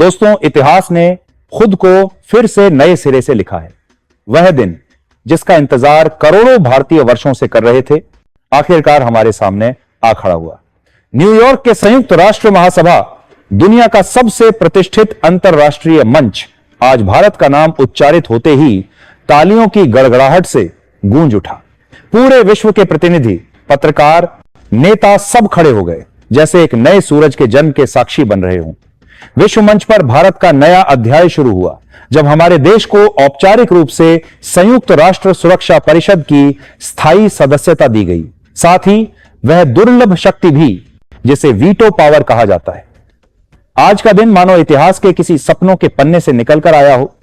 दोस्तों, इतिहास ने खुद को फिर से नए सिरे से लिखा है। वह दिन जिसका इंतजार करोड़ों भारतीय वर्षों से कर रहे थे, आखिरकार हमारे सामने आ खड़ा हुआ। न्यूयॉर्क के संयुक्त राष्ट्र महासभा, दुनिया का सबसे प्रतिष्ठित अंतरराष्ट्रीय मंच, आज भारत का नाम उच्चारित होते ही तालियों की गड़गड़ाहट से गूंज उठा। पूरे विश्व के प्रतिनिधि, पत्रकार, नेता सब खड़े हो गए, जैसे एक नए सूरज के जन्म के साक्षी बन रहे हों। विश्व मंच पर भारत का नया अध्याय शुरू हुआ, जब हमारे देश को औपचारिक रूप से संयुक्त राष्ट्र सुरक्षा परिषद की स्थायी सदस्यता दी गई। साथ ही वह दुर्लभ शक्ति भी, जिसे वीटो पावर कहा जाता है। आज का दिन मानो इतिहास के किसी सपनों के पन्ने से निकलकर आया हो।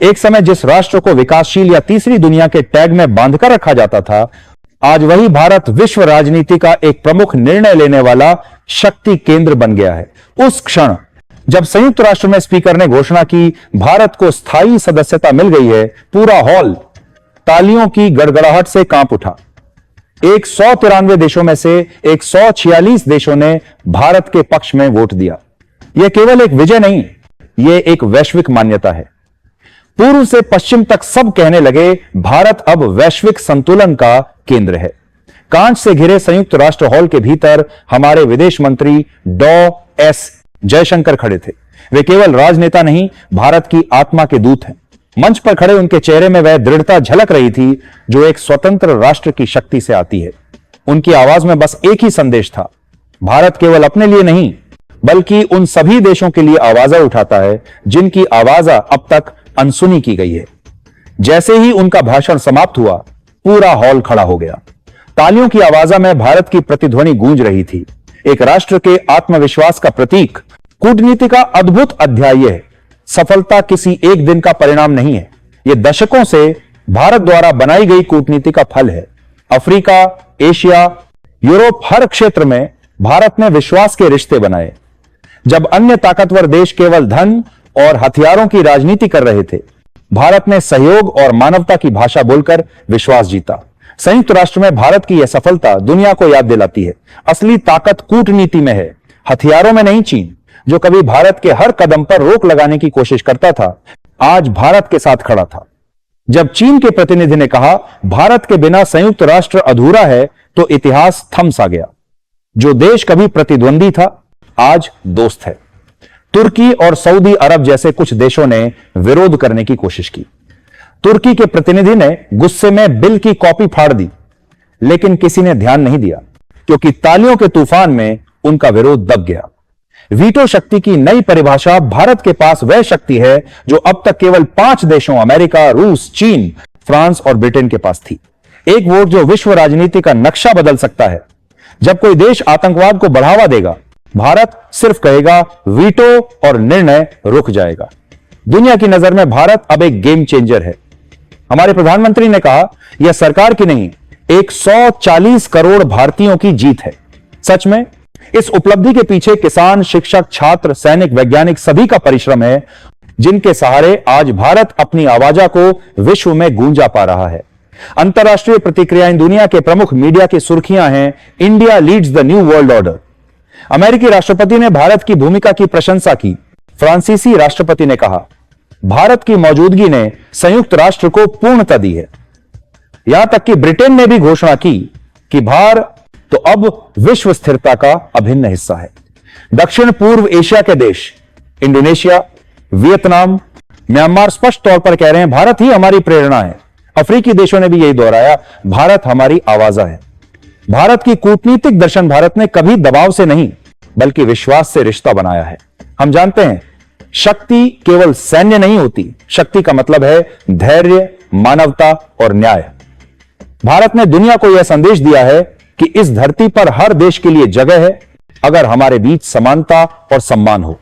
एक समय जिस राष्ट्र को विकासशील या तीसरी दुनिया के टैग में बांधकर रखा जाता था, आज वही भारत विश्व राजनीति का एक प्रमुख निर्णय लेने वाला शक्ति केंद्र बन गया है। उस क्षण जब संयुक्त राष्ट्र में स्पीकर ने घोषणा की भारत को स्थायी सदस्यता मिल गई है, पूरा हॉल तालियों की गड़गड़ाहट से कांप उठा। 193 देशों में से 146 देशों ने भारत के पक्ष में वोट दिया। यह केवल एक विजय नहीं, यह एक वैश्विक मान्यता है। पूर्व से पश्चिम तक सब कहने लगे, भारत अब वैश्विक संतुलन का केंद्र है। कांच से घिरे संयुक्त राष्ट्र हॉल के भीतर हमारे विदेश मंत्री डॉ.एस. जयशंकर खड़े थे। वे केवल राजनेता नहीं, भारत की आत्मा के दूत हैं। मंच पर खड़े उनके चेहरे में वह दृढ़ता झलक रही थी जो एक स्वतंत्र राष्ट्र की शक्ति से आती है। उनकी आवाज में बस एक ही संदेश था, भारत केवल अपने लिए नहीं, बल्कि उन सभी देशों के लिए आवाजा उठाता है जिनकी आवाजा अब तक अनसुनी की गई है। जैसे ही उनका भाषण समाप्त हुआ, पूरा हॉल खड़ा हो गया। तालियों की आवाजा में भारत की प्रतिध्वनि गूंज रही थी। एक राष्ट्र के आत्मविश्वास का प्रतीक, कूटनीति का अद्भुत अध्याय है। सफलता किसी एक दिन का परिणाम नहीं है, यह दशकों से भारत द्वारा बनाई गई कूटनीति का फल है। अफ्रीका, एशिया, यूरोप, हर क्षेत्र में भारत ने विश्वास के रिश्ते बनाए। जब अन्य ताकतवर देश केवल धन और हथियारों की राजनीति कर रहे थे, भारत ने सहयोग और मानवता की भाषा बोलकर विश्वास जीता। संयुक्त राष्ट्र में भारत की यह सफलता दुनिया को याद दिलाती है, असली ताकत कूटनीति में है, हथियारों में नहीं। चीन, जो कभी भारत के हर कदम पर रोक लगाने की कोशिश करता था, आज भारत के साथ खड़ा था। जब चीन के प्रतिनिधि ने कहा भारत के बिना संयुक्त राष्ट्र अधूरा है, तो इतिहास थम सा गया। जो देश कभी प्रतिद्वंदी था, आज दोस्त है। तुर्की और सऊदी अरब जैसे कुछ देशों ने विरोध करने की कोशिश की। तुर्की के प्रतिनिधि ने गुस्से में बिल की कॉपी फाड़ दी, लेकिन किसी ने ध्यान नहीं दिया, क्योंकि तालियों के तूफान में उनका विरोध दब गया। वीटो शक्ति की नई परिभाषा, भारत के पास वह शक्ति है जो अब तक केवल 5 देशों, अमेरिका, रूस, चीन, फ्रांस और ब्रिटेन के पास थी। एक वोट जो विश्व राजनीति का नक्शा बदल सकता है। जब कोई देश आतंकवाद को बढ़ावा देगा, भारत सिर्फ कहेगा वीटो और निर्णय रुक जाएगा। दुनिया की नजर में भारत अब एक गेम चेंजर है। हमारे प्रधानमंत्री ने कहा, यह सरकार की नहीं, 140 करोड़ भारतीयों की जीत है। सच में इस उपलब्धि के पीछे किसान, शिक्षक, छात्र, सैनिक, वैज्ञानिक सभी का परिश्रम है, जिनके सहारे आज भारत अपनी आवाजा को विश्व में गूंजा पा रहा है। अंतरराष्ट्रीय प्रतिक्रियाएं, दुनिया के प्रमुख मीडिया की सुर्खियां हैं, India leads the new world order. अमेरिकी राष्ट्रपति ने भारत की भूमिका की प्रशंसा की। फ्रांसीसी राष्ट्रपति ने कहा, भारत की मौजूदगी ने संयुक्त राष्ट्र को पूर्णता दी है। यहां तक कि ब्रिटेन ने भी घोषणा की कि भारत तो अब विश्व स्थिरता का अभिन्न हिस्सा है। दक्षिण पूर्व एशिया के देश इंडोनेशिया, वियतनाम, म्यांमार स्पष्ट तौर पर कह रहे हैं, भारत ही हमारी प्रेरणा है। अफ्रीकी देशों ने भी यही दोहराया, भारत हमारी आवाजा है। भारत की कूटनीतिक दर्शन, भारत ने कभी दबाव से नहीं, बल्कि विश्वास से रिश्ता बनाया है। हम जानते हैं, शक्ति केवल सैन्य नहीं होती, शक्ति का मतलब है धैर्य, मानवता और न्याय। भारत ने दुनिया को यह संदेश दिया है कि इस धरती पर हर देश के लिए जगह है, अगर हमारे बीच समानता और सम्मान हो।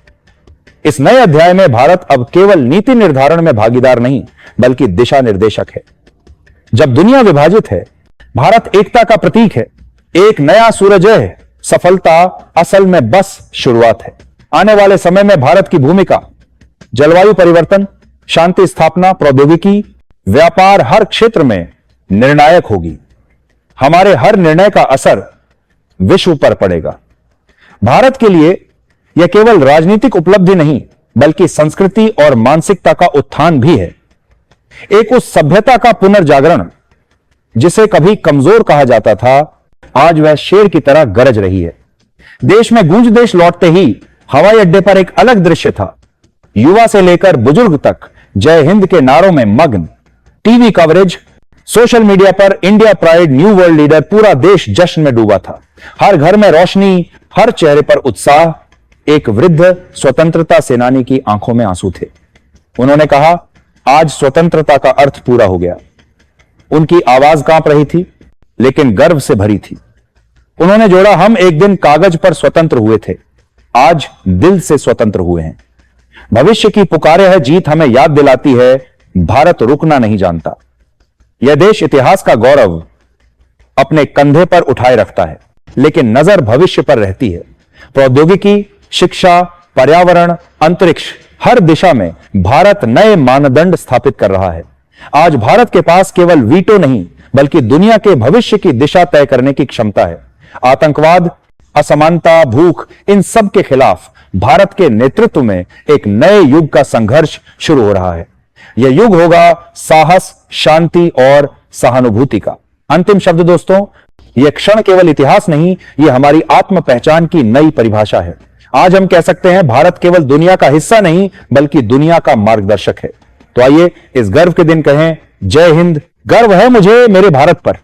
इस नए अध्याय में भारत अब केवल नीति निर्धारण में भागीदार नहीं, बल्कि दिशा निर्देशक है। जब दुनिया विभाजित है, भारत एकता का प्रतीक है, एक नया सूरजोदय है। सफलता असल में बस शुरुआत है। आने वाले समय में भारत की भूमिका जलवायु परिवर्तन, शांति स्थापना, प्रौद्योगिकी, व्यापार, हर क्षेत्र में निर्णायक होगी। हमारे हर निर्णय का असर विश्व पर पड़ेगा। भारत के लिए यह केवल राजनीतिक उपलब्धि नहीं, बल्कि संस्कृति और मानसिकता का उत्थान भी है। एक उस सभ्यता का पुनर्जागरण जिसे कभी कमजोर कहा जाता था, आज वह शेर की तरह गरज रही है। देश में गूंज देश लौटते ही हवाई अड्डे पर एक अलग दृश्य था। युवा से लेकर बुजुर्ग तक जय हिंद के नारों में मग्न। टीवी कवरेज, सोशल मीडिया पर India pride, new world leader, पूरा देश जश्न में डूबा था। हर घर में रोशनी, हर चेहरे पर उत्साह। एक वृद्ध स्वतंत्रता सेनानी की आंखों में आंसू थे। उन्होंने कहा, आज स्वतंत्रता का अर्थ पूरा हो गया। उनकी आवाज कांप रही थी, लेकिन गर्व से भरी थी। उन्होंने जोड़ा, हम एक दिन कागज पर स्वतंत्र हुए थे, आज दिल से स्वतंत्र हुए हैं। भविष्य की पुकारे है जीत हमें याद दिलाती है, भारत रुकना नहीं जानता। यह देश इतिहास का गौरव अपने कंधे पर उठाए रखता है, लेकिन नजर भविष्य पर रहती है। प्रौद्योगिकी, शिक्षा, पर्यावरण, अंतरिक्ष, हर दिशा में भारत नए मानदंड स्थापित कर रहा है। आज भारत के पास केवल वीटो नहीं, बल्कि दुनिया के भविष्य की दिशा तय करने की क्षमता है। आतंकवाद, असमानता, भूख, इन सब के खिलाफ भारत के नेतृत्व में एक नए युग का संघर्ष शुरू हो रहा है। यह युग होगा साहस, शांति और सहानुभूति का। अंतिम शब्द दोस्तों, यह क्षण केवल इतिहास नहीं, यह हमारी आत्म पहचान की नई परिभाषा है। आज हम कह सकते हैं, भारत केवल दुनिया का हिस्सा नहीं, बल्कि दुनिया का मार्गदर्शक है। तो आइए इस गर्व के दिन कहें, जय हिंद, गर्व है मुझे मेरे भारत पर।